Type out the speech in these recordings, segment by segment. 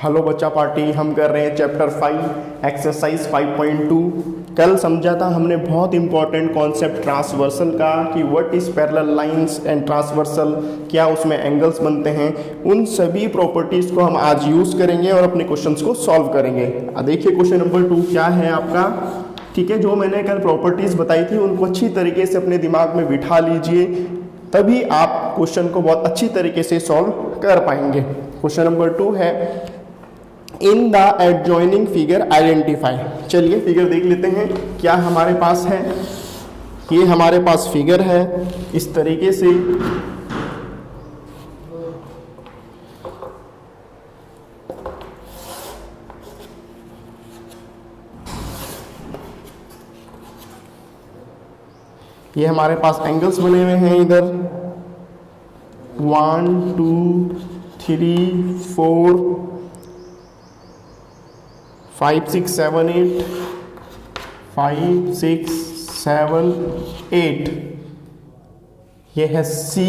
Hello बच्चा party, हम कर रहे हैं चैप्टर 5 एक्सरसाइज 5.2। कल समझा था हमने बहुत इंपॉर्टेंट कॉन्सेप्ट ट्रांसवर्सल का कि what is parallel lines and transversal, क्या उसमें एंगल्स बनते हैं। उन सभी प्रॉपर्टीज़ को हम आज यूज़ करेंगे और अपने क्वेश्चंस को सॉल्व करेंगे। देखिए क्वेश्चन नंबर 2 क्या है आपका। ठीक है, जो मैंने कल प्रॉपर्टीज़ बताई थी उनको अच्छी तरीके से अपने दिमाग में बिठा लीजिए, तभी आप क्वेश्चन को बहुत अच्छी तरीके से सॉल्व कर पाएंगे। क्वेश्चन नंबर 2 है in the adjoining figure identify. चलिए फिगर देख लेते हैं क्या हमारे पास है। ये हमारे पास फिगर है इस तरीके से। ये हमारे पास एंगल्स बने हुए हैं इधर 1 2 3 4 5 6 7 8 5 6 7 8। ये है C,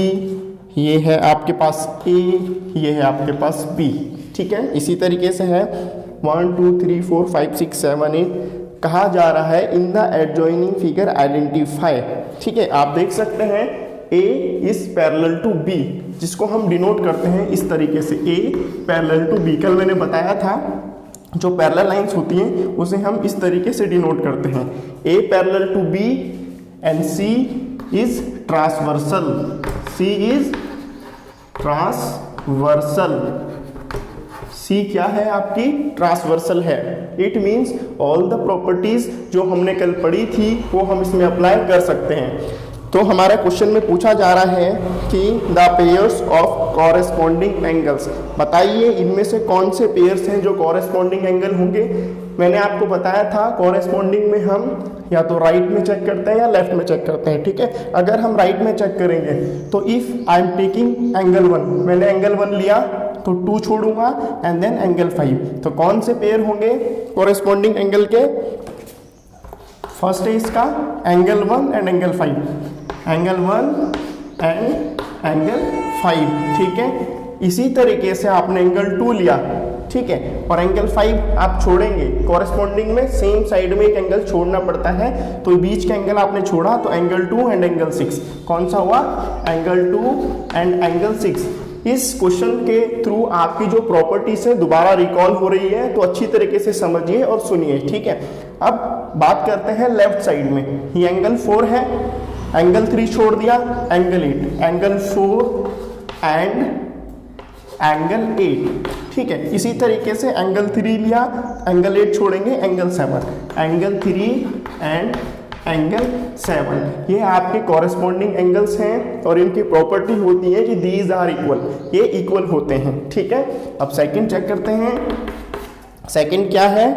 ये है आपके पास A, ये है आपके पास B। ठीक है, इसी तरीके से है 1 2 3 4 5 6 7 8। कहा जा रहा है in the adjoining figure identify. ठीक है, आप देख सकते हैं A is parallel to B, जिसको हम डिनोट करते हैं इस तरीके से A पैरेलल टू B। कल मैंने बताया था जो पैरेलल लाइंस होती हैं उसे हम इस तरीके से डिनोट करते हैं A parallel to B and C is transversal. C is transversal. C क्या है आपकी? ट्रांसवर्सल है। It means all the properties जो हमने कल पढ़ी थी वो हम इसमें अप्लाई कर सकते हैं। तो हमारा क्वेश्चन में पूछा जा रहा है कि the pairs of corresponding angles, बताइए इनमें से कौन से पेयर्स हैं जो कॉरेस्पॉन्डिंग एंगल होंगे। मैंने आपको बताया था कॉरेस्पॉन्डिंग में हम या तो राइट में चेक करते हैं या लेफ्ट में चेक करते हैं। ठीक है, अगर हम राइट में चेक करेंगे तो if I am taking angle 1, मैंने एंगल 1 लिया तो 2 छोड़ूंगा एंड देन एंगल 5। तो कौन से पेयर होंगे कॉरेस्पॉन्डिंग एंगल के? फर्स्ट है इसका angle 1 and angle 5, angle 1 and angle 5। ठीक है, इसी तरीके से आपने एंगल 2 लिया, ठीक है, और एंगल 5 आप छोड़ेंगे। कॉरेस्पॉन्डिंग में सेम साइड में एक एंगल छोड़ना पड़ता है, तो बीच का एंगल आपने छोड़ा तो एंगल 2 एंड एंगल 6। कौन सा हुआ? Angle 2 and angle 6। इस क्वेश्चन के थ्रू आपकी जो प्रॉपर्टीज है दोबारा रिकॉल हो रही है, तो अच्छी तरीके से समझिए और सुनिए। ठीक है, अब बात करते हैं लेफ्ट साइड में। ये एंगल 4 है, एंगल 3 छोड़ दिया, एंगल 8, एंगल 4 एंड एंगल 8। ठीक है, इसी तरीके से एंगल 3 लिया, एंगल 8 छोड़ेंगे, एंगल 7, एंगल 3 एंड एंगल 7। ये आपके कॉरेस्पॉन्डिंग एंगल्स हैं और इनकी प्रॉपर्टी होती है कि दीज आर इक्वल, ये इक्वल होते हैं। ठीक है, अब सेकंड चेक करते हैं। सेकंड क्या है?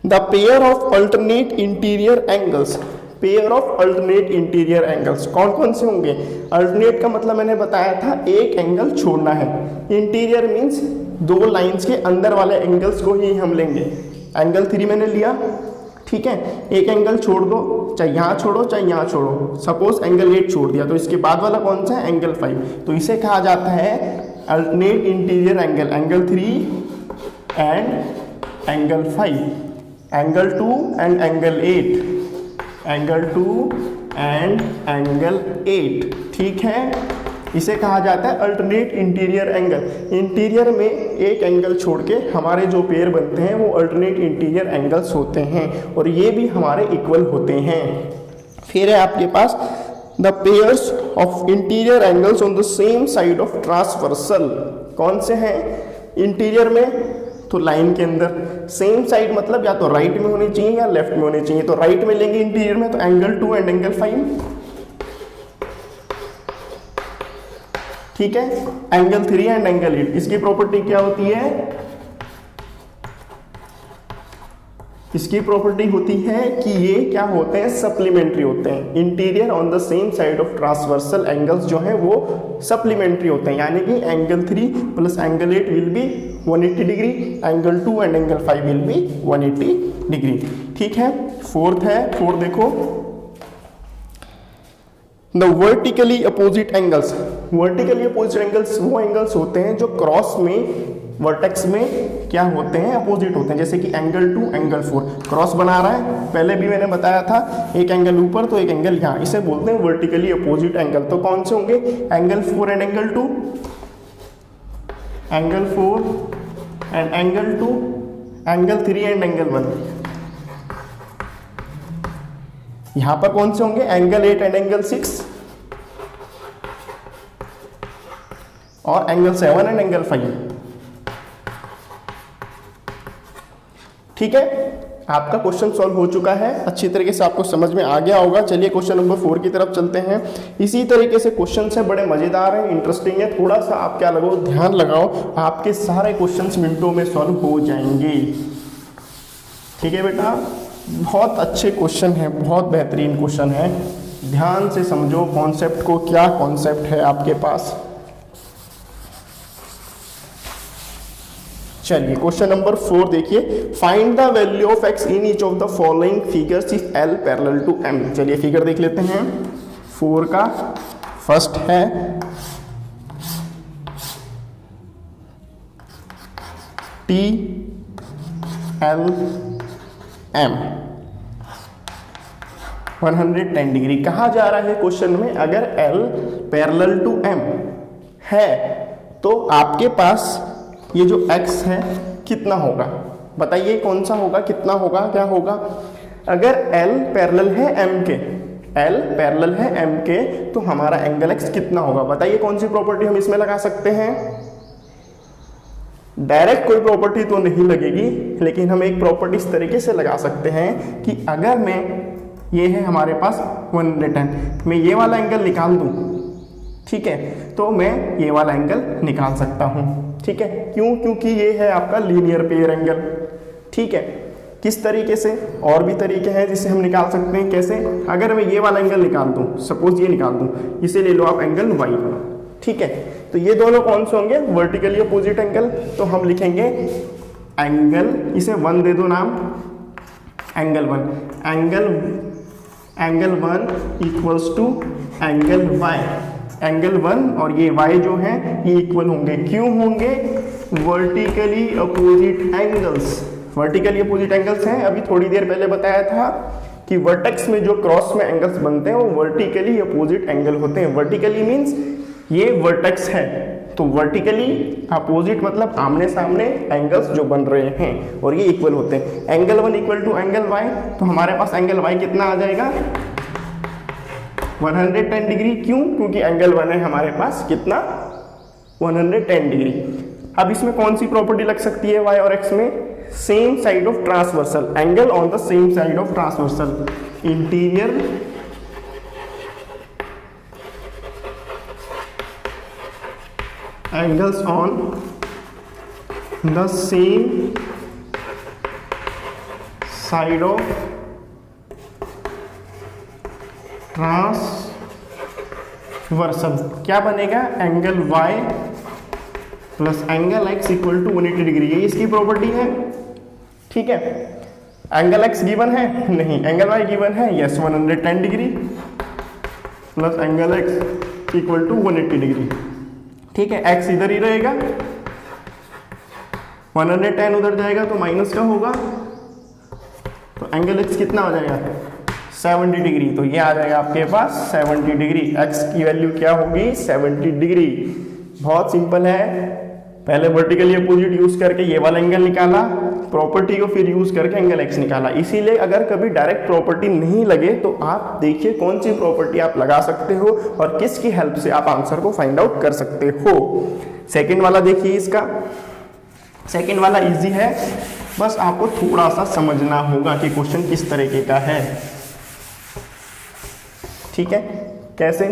The pair of alternate interior angles. Pair of alternate interior angles कौन कौन से होंगे? अल्टरनेट का मतलब मैंने बताया था एक एंगल छोड़ना है। इंटीरियर मीन्स 2 लाइंस के अंदर वाले एंगल्स को ही हम लेंगे। एंगल 3 मैंने लिया, ठीक है, एक एंगल छोड़ दो, चाहे यहाँ छोड़ो चाहे यहाँ छोड़ो। सपोज एंगल 8 छोड़ दिया तो इसके बाद वाला कौन सा है? एंगल 5। तो इसे कहा जाता है alternate interior angle. Angle 3 and angle 5, angle 2 and angle 8, angle 2 and angle 8। ठीक है, इसे कहा जाता है अल्टरनेट इंटीरियर एंगल। इंटीरियर में एक एंगल छोड़ के हमारे जो पेयर बनते हैं वो अल्टरनेट इंटीरियर एंगल्स होते हैं और ये भी हमारे इक्वल होते हैं। फिर है आपके पास the pairs of interior angles on the same side of transversal. कौन से हैं इंटीरियर में? तो लाइन के अंदर सेम साइड मतलब या तो राइट में होनी चाहिए या लेफ्ट में होनी चाहिए। तो राइट में लेंगे इंटीरियर में, तो एंगल 2 एंड एंगल 5। ठीक है, एंगल 3 एंड एंगल 8। इसकी प्रॉपर्टी क्या होती है? इसकी प्रॉपर्टी होती है कि ये क्या होते हैं? सप्लीमेंट्री होते हैं। Interior on the same side of transversal angles जो है वो सप्लीमेंट्री होते हैं, यानी कि angle 3 plus angle 8 will be 180 degree, angle 2 and angle 5 will be 180 degree. ठीक है, फोर्थ है, फोर्थ देखो the vertically opposite angles. Vertically opposite angles वो एंगल्स होते हैं जो क्रॉस में वर्टेक्स में क्या होते हैं, अपोजिट होते हैं। जैसे कि एंगल 2 एंगल 4 क्रॉस बना रहा है, पहले भी मैंने बताया था, एक एंगल ऊपर तो एक एंगल यहाँ, इसे बोलते हैं वर्टिकली अपोजिट एंगल। तो कौन से होंगे, angle 4 and angle 2, angle 4 and angle 2, angle 3 and angle 1। यहां पर कौन से होंगे, एंगल 8 एंड एंगल 6 और एंगल 7 एंड एंगल 5। ठीक है, आपका क्वेश्चन सॉल्व हो चुका है, अच्छी तरीके से आपको समझ में आ गया होगा। चलिए क्वेश्चन नंबर 4 की तरफ चलते हैं। इसी तरीके से क्वेश्चन है, बड़े मजेदार हैं, इंटरेस्टिंग है। थोड़ा सा आप क्या लगाओ, ध्यान लगाओ, आपके सारे क्वेश्चंस मिनटों में सॉल्व हो जाएंगे। ठीक है बेटा, बहुत अच्छे क्वेश्चन है, बहुत बेहतरीन क्वेश्चन है, ध्यान से समझो कॉन्सेप्ट को, क्या कॉन्सेप्ट है आपके पास। चलिए क्वेश्चन नंबर 4 देखिए, find the value of x in each of the following figures if L parallel to M। चलिए फिगर देख लेते हैं। 4 का फर्स्ट है T L M 110 डिग्री। कहा जा रहा है क्वेश्चन में, अगर L पैरेलल टू M है तो आपके पास ये जो x है कितना होगा, बताइए कौन सा होगा, कितना होगा, क्या होगा। अगर L पैरेलल है M के, L पैरेलल है M के, तो हमारा एंगल x कितना होगा, बताइए कौन सी प्रॉपर्टी हम इसमें लगा सकते हैं। डायरेक्ट कोई प्रॉपर्टी तो नहीं लगेगी, लेकिन हम एक प्रॉपर्टी इस तरीके से लगा सकते हैं कि अगर मैं, ये है हमारे पास 110, मैं ये वाला एंगल निकाल दूं, ठीक है, तो मैं ये वाला एंगल निकाल सकता हूं। ठीक है, क्यों, क्योंकि ये है आपका लीनियर पेयर एंगल। ठीक है, किस तरीके से, और भी तरीके हैं जिससे हम निकाल सकते हैं। कैसे, अगर मैं ये वाला एंगल निकाल दूं, सपोज ये निकाल दूं, इसे ले लो आप एंगल y। ठीक है, तो ये दोनों कौन से होंगे, वर्टिकली अपोजिट एंगल। तो हम लिखेंगे एंगल, इसे 1 दे दो नाम, angle 1, angle 1 equals to angle y। Angle 1 और ये y जो है ये इक्वल होंगे, क्यों होंगे, vertically opposite angles. Vertically opposite angles हैं, अभी थोड़ी देर पहले बताया था कि वर्टेक्स में जो क्रॉस में एंगल्स बनते हैं वो वर्टिकली अपोजिट एंगल होते हैं। वर्टिकली मींस ये वर्टेक्स है, तो वर्टिकली अपोजिट मतलब आमने सामने एंगल्स जो बन रहे हैं और ये इक्वल होते हैं। Angle 1 equal to angle y, तो हमारे पास एंगल y कितना आ जाएगा, 110 डिग्री। क्यों, क्योंकि एंगल 1 है हमारे पास कितना, 110 डिग्री। अब इसमें कौन सी प्रॉपर्टी लग सकती है y और x में, same side of transversal, angle on the same side of transversal, interior angles on the same side of transversal. क्या बनेगा, angle y plus angle x equal to 180 degree, ये इसकी प्रॉपर्टी है। ठीक है, एंगल x गिवन है, नहीं, angle y given है, yes, 110 degree plus angle x equal to 180 degree. ठीक है, x इधर ही रहेगा, 110 उधर जाएगा तो माइनस का होगा, तो एंगल x कितना हो जाएगा, 70 डिग्री। तो ये आ जाएगा आपके पास 70 डिग्री। x की वैल्यू क्या होगी, 70 डिग्री। बहुत सिंपल है, पहले वर्टिकली अपोजिट यूज करके ये वाला एंगल निकाला, प्रॉपर्टी को फिर यूज करके एंगल x निकाला। इसीलिए अगर कभी डायरेक्ट प्रॉपर्टी नहीं लगे तो आप देखिए कौन सी प्रॉपर्टी आप लगा सकते हो और किसकी हेल्प से आप आंसर को फाइंड आउट कर सकते हो। सेकंड वाला देखिए, इसका सेकंड वाला इजी है, बस आपको थोड़ा सा समझना होगा कि क्वेश्चन किस तरीके का है। ठीक है, कैसे,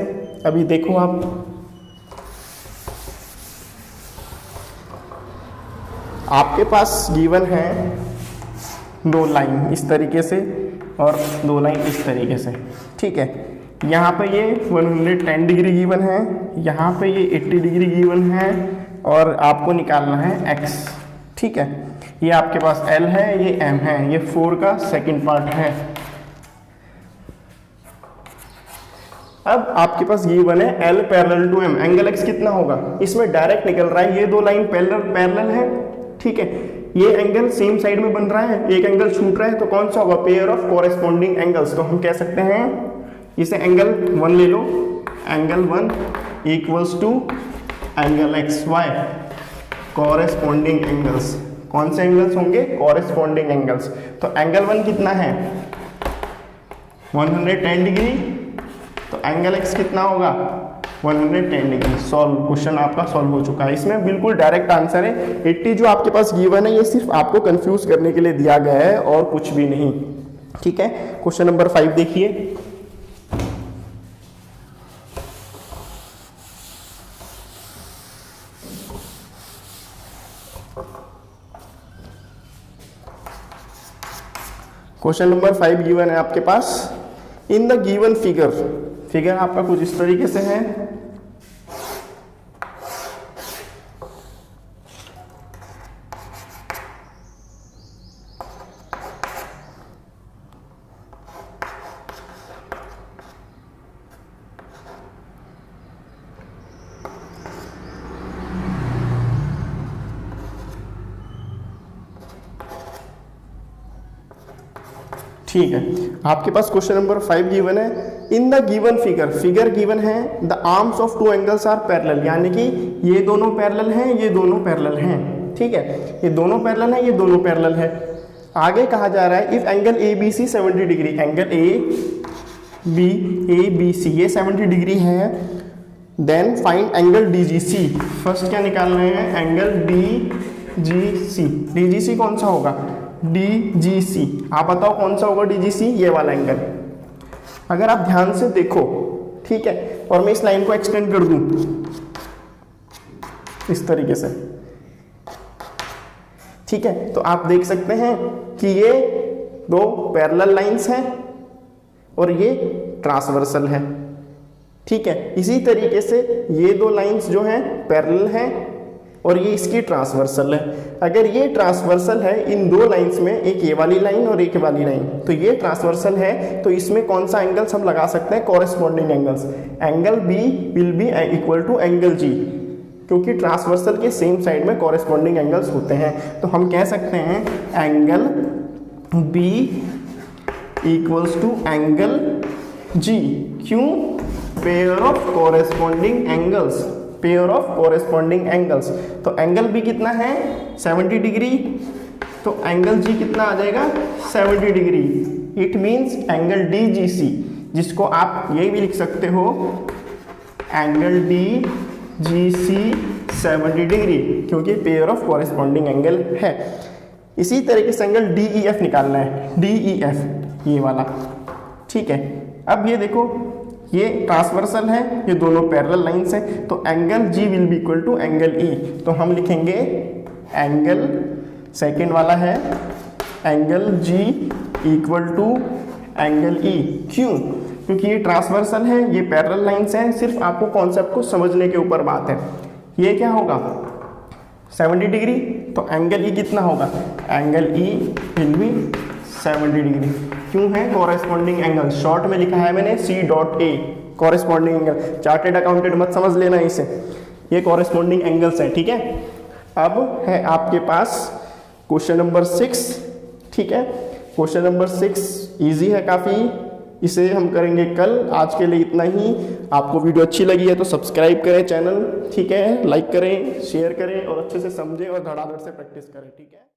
अभी देखो आप, आपके पास गिवन है 2 लाइन इस तरीके से और 2 लाइन इस तरीके से। ठीक है, यहाँ पे ये 110 डिग्री गिवन है, यहाँ पे ये 80 डिग्री गिवन है और आपको निकालना है x। ठीक है, ये आपके पास L है, ये M है, ये 4 का सेकंड पार्ट है। अब आपके पास गिवन है L parallel to M, angle X कितना होगा, इसमें डायरेक्ट निकल रहा है, ये दो लाइन पैरेलल है, ठीक है, ये एंगल सेम साइड में बन रहा है, एक एंगल छूट रहा है, तो कौन सा होगा, पेयर ऑफ कोरेस्पॉन्डिंग एंगल्स। तो हम कह सकते हैं इसे एंगल 1 ले लो, angle 1 equals to angle XY, corresponding angles. कौन से एंगल्स होंगे, कोरेस्पॉन्डिंग एंगल्स। तो एंगल 1 कितना है 110 डिग्री, तो एंगल X कितना होगा 110 डिग्री। सॉल्व, क्वेश्चन आपका सॉल्व हो चुका है। इसमें बिल्कुल डायरेक्ट आंसर है। 80 जो आपके पास गिवन है ये सिर्फ आपको कंफ्यूज करने के लिए दिया गया है और कुछ भी नहीं, ठीक है। क्वेश्चन नंबर 5 देखिए। क्वेश्चन नंबर 5 गिवन है आपके पास, इन द गिवन फिगर आपका कुछ इस तरीके से है। ठीक है, आपके पास क्वेश्चन नंबर 5 गिवन है, in the given figure given है, the arms of two angles are parallel, यानी कि ये दोनों पैरेलल हैं, ये दोनों पैरेलल हैं, ठीक है, ये दोनों पैरेलल हैं, ये दोनों पैरेलल है। आगे कहा जा रहा है इफ एंगल ABC 70 डिग्री, एंगल ABC ये 70 डिग्री है, then find angle DGC। First क्या निकाल रहे हैं, एंगल DGC कौन सा होगा, DGC, आप बताओ कौन सा होगा DGC, ये वाला एंगल। अगर आप ध्यान से देखो, ठीक है, और मैं इस लाइन को एक्सटेंड कर दूं इस तरीके से, ठीक है, तो आप देख सकते हैं कि ये दो पैरेलल लाइंस हैं और ये ट्रांसवर्सल है, ठीक है। इसी तरीके से ये दो लाइंस जो हैं पैरेलल हैं और ये इसकी ट्रांसवर्सल है। अगर ये ट्रांसवर्सल है इन दो लाइंस में, एक ये वाली लाइन और एक वाली लाइन, तो ये ट्रांसवर्सल है, तो इसमें कौन सा एंगल्स हम लगा सकते हैं, corresponding angles. Angle B will be equal to angle G, क्योंकि ट्रांसवर्सल के सेम साइड में कॉरेस्पॉन्डिंग एंगल्स होते हैं। तो हम कह सकते हैं angle B equals to angle G, क्यों, pair of corresponding angles, pair of corresponding angles. तो एंगल B कितना है 70 डिग्री, तो एंगल G कितना आ जाएगा 70 degree. It means angle DGC, जिसको आप ये भी लिख सकते हो एंगल DGC 70 डिग्री, क्योंकि पेयर ऑफ कॉरेस्पॉन्डिंग एंगल है। इसी तरीके से एंगल DEF निकालना है, DEF ये वाला, ठीक है। अब ये देखो, ये ट्रांसवर्सल है, ये दोनों पैरेलल लाइंस हैं, तो angle G will be equal to angle E। तो हम लिखेंगे एंगल, सेकेंड वाला है angle G equal to angle E, क्यों, क्योंकि ये ट्रांसवर्सल है, ये पैरेलल लाइंस हैं, सिर्फ आपको कॉन्सेप्ट को समझने के ऊपर बात है। ये क्या होगा 70 डिग्री, तो एंगल E कितना होगा, angle E will be 70 degree, क्यों है कॉरेस्पॉन्डिंग एंगल, शॉर्ट में लिखा है मैंने C.A, corresponding angle. Chartered accountant मत समझ लेना इसे, ये कॉरेस्पॉन्डिंग एंगल्स है, ठीक है। अब है आपके पास क्वेश्चन नंबर 6, ठीक है। क्वेश्चन नंबर 6 इजी है काफ़ी, इसे हम करेंगे कल। आज के लिए इतना ही। आपको वीडियो अच्छी लगी है तो सब्सक्राइब करें चैनल, ठीक है, लाइक करें, शेयर करें और अच्छे से समझें और धड़ाधड़ से प्रैक्टिस करें, ठीक है।